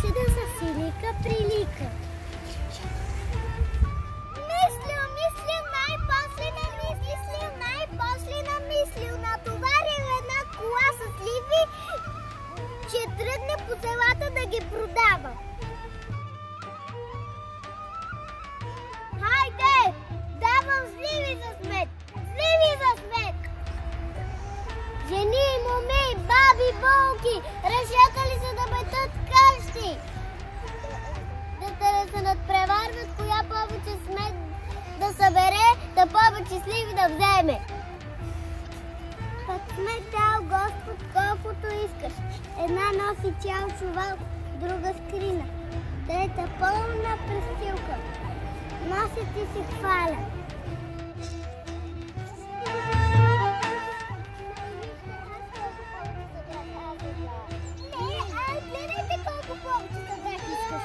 повече да са силика прилика. Мислил, най-после намислил, натоварил една кола с сливи, че тръгне по селата да ги продава. Хайде, давам сливи за смет! Жени, моми, баби, болки, решаха ли се да метат къщи? Да се надпреварват коя повече смет да събере, да повече сливи да вземе. Пък смет дал Господ колкото искаш. Една носи цял чувал, друга скрина, трета пълна престилка. Носи ти се хваля. Гледайте колко повече събрах искаш.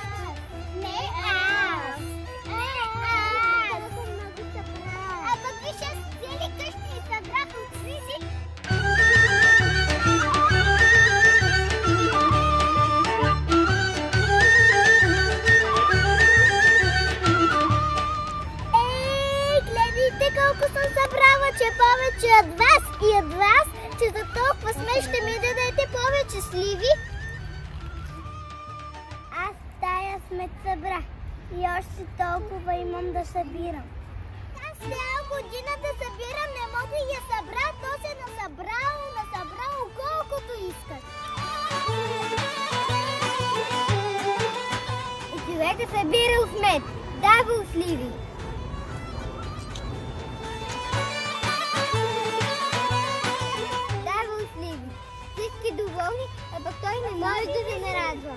Не аз. А пък виж, аз цели къщи и събрах от сизи. Гледайте колко съм събрала, че повече от вас и от вас, че за толкова смет ще ми дадете повече сливи. Аз тая смет събрах и още толкова имам да събирам. Аз цяла година да събирам не мога и я събра, то се насъбрало колкото искаш. И човека събирал смет, давал сливи. Всички доволни, а пък той не може да ви нарадва.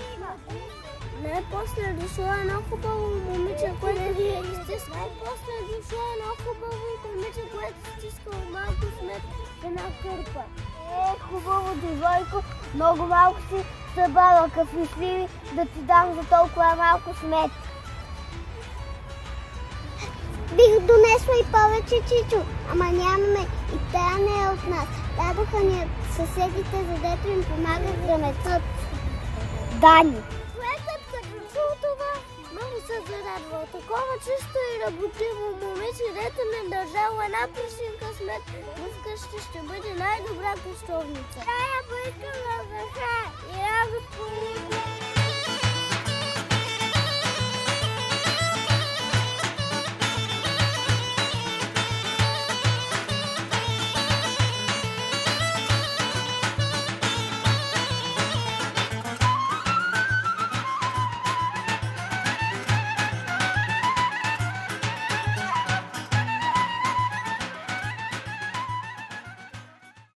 Най-после дошло едно хубаво момиче, което стискало малко смет в една кърпа. Хубаво, девойко, много малко си събрала, какви сливи да ти дам за толкова малко смет. Бих донесла и повече, Чичо, ама нямаме и тя не е от нас. Дадоха ни съседите, задето им помагат да метат. Дани. Кметът като чул това, много се зарадвал. Такова чисто и работливо момиче, дето не държало една пръщинка смет, но вкъщи ще бъде най-добра къщовница. Тая поискам да заха и радост по